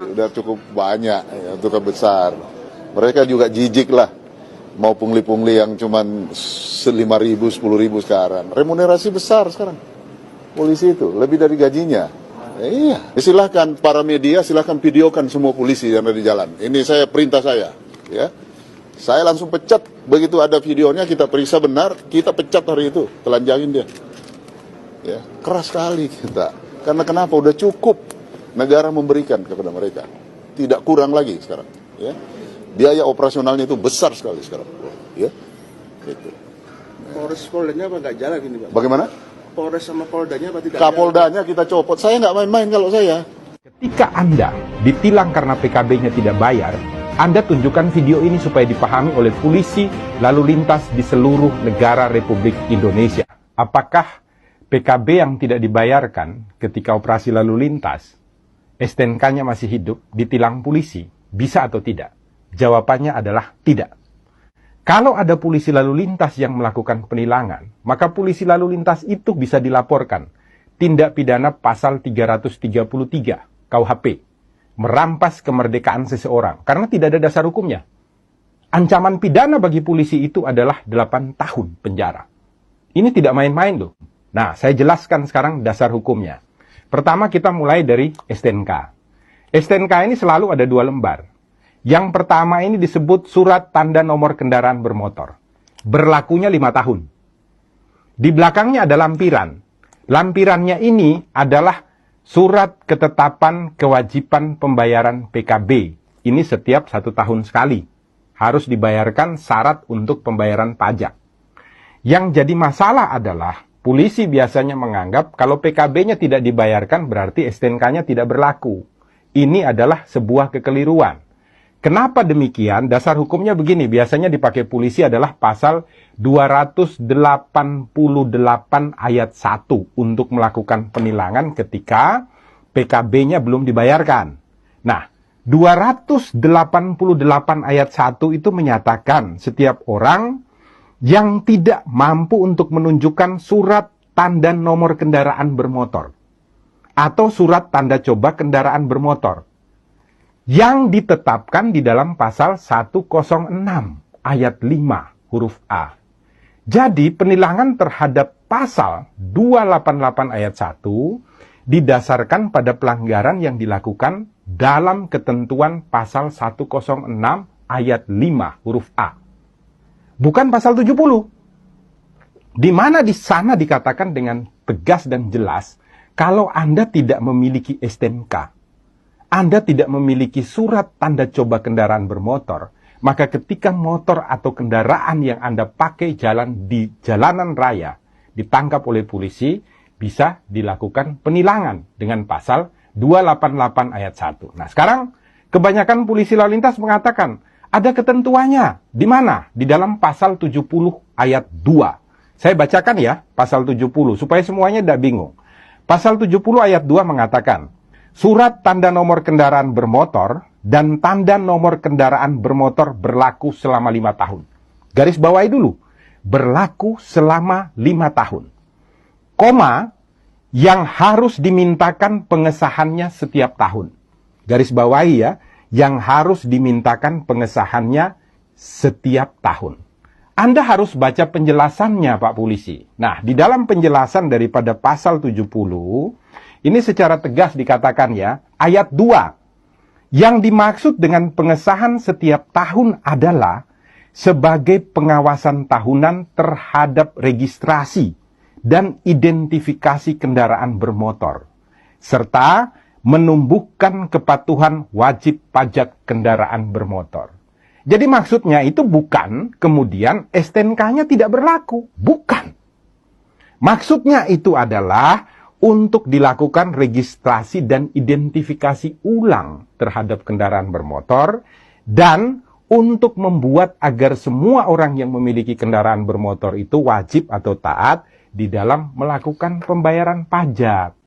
udah cukup banyak ya, untuk besar. Mereka juga jijik lah, mau pungli-pungli yang cuman 5.000, 10.000 sekarang. Remunerasi besar sekarang, polisi itu, lebih dari gajinya. Iya, silahkan para media, silahkan videokan semua polisi yang ada di jalan. Ini saya perintah saya, ya. Saya langsung pecat, begitu ada videonya kita periksa benar, kita pecat hari itu, telanjangin dia. Ya, keras sekali kita. Karena kenapa? Udah cukup negara memberikan kepada mereka. Tidak kurang lagi sekarang, ya. Biaya operasionalnya itu besar sekali sekarang, ya. Gitu. Polres Poldanya apa nggak jalan ini, Pak? Bagaimana? Polres sama Poldanya apa tidak? Kapoldanya kita copot. Saya nggak main-main kalau saya. Ketika Anda ditilang karena PKB-nya tidak bayar, Anda tunjukkan video ini supaya dipahami oleh polisi lalu lintas di seluruh negara Republik Indonesia. Apakah PKB yang tidak dibayarkan ketika operasi lalu lintas, STNK-nya masih hidup, ditilang polisi, bisa atau tidak? Jawabannya adalah tidak. Kalau ada polisi lalu lintas yang melakukan penilangan, maka polisi lalu lintas itu bisa dilaporkan. Tindak pidana pasal 333 KUHP, merampas kemerdekaan seseorang, karena tidak ada dasar hukumnya. Ancaman pidana bagi polisi itu adalah 8 tahun penjara. Ini tidak main-main loh. Nah, saya jelaskan sekarang dasar hukumnya. Pertama kita mulai dari STNK. STNK ini selalu ada 2 lembar. Yang pertama ini disebut surat tanda nomor kendaraan bermotor. Berlakunya 5 tahun. Di belakangnya ada lampiran. Lampirannya ini adalah surat ketetapan kewajiban pembayaran PKB. Ini setiap 1 tahun sekali. Harus dibayarkan syarat untuk pembayaran pajak. Yang jadi masalah adalah polisi biasanya menganggap kalau PKB-nya tidak dibayarkan berarti STNK-nya tidak berlaku. Ini adalah sebuah kekeliruan. Kenapa demikian? Dasar hukumnya begini, biasanya dipakai polisi adalah pasal 288 ayat 1 untuk melakukan penilangan ketika PKB-nya belum dibayarkan. Nah, 288 ayat 1 itu menyatakan setiap orang yang tidak mampu untuk menunjukkan surat tanda nomor kendaraan bermotor atau surat tanda coba kendaraan bermotor yang ditetapkan di dalam pasal 106 ayat 5 huruf A. Jadi penilangan terhadap pasal 288 ayat 1 didasarkan pada pelanggaran yang dilakukan dalam ketentuan pasal 106 ayat 5 huruf A. Bukan pasal 70. Di mana di sana dikatakan dengan tegas dan jelas, kalau Anda tidak memiliki STNK, Anda tidak memiliki surat tanda coba kendaraan bermotor, maka ketika motor atau kendaraan yang Anda pakai jalan di jalanan raya ditangkap oleh polisi, bisa dilakukan penilangan dengan pasal 288 ayat 1. Nah, sekarang kebanyakan polisi lalu lintas mengatakan, ada ketentuannya. Di mana? Di dalam pasal 70 ayat 2. Saya bacakan ya, pasal 70, supaya semuanya tidak bingung. Pasal 70 ayat 2 mengatakan, surat tanda nomor kendaraan bermotor dan tanda nomor kendaraan bermotor berlaku selama 5 tahun. Garis bawahi dulu, berlaku selama 5 tahun. Koma, yang harus dimintakan pengesahannya setiap tahun. Garis bawahi ya, yang harus dimintakan pengesahannya setiap tahun. Anda harus baca penjelasannya, Pak Polisi. Nah, di dalam penjelasan daripada pasal 70, ini secara tegas dikatakan ya, ayat 2. Yang dimaksud dengan pengesahan setiap tahun adalah sebagai pengawasan tahunan terhadap registrasi dan identifikasi kendaraan bermotor, serta menumbuhkan kepatuhan wajib pajak kendaraan bermotor. Jadi maksudnya itu bukan kemudian STNK-nya tidak berlaku. Bukan. Maksudnya itu adalah untuk dilakukan registrasi dan identifikasi ulang terhadap kendaraan bermotor dan untuk membuat agar semua orang yang memiliki kendaraan bermotor itu wajib atau taat di dalam melakukan pembayaran pajak.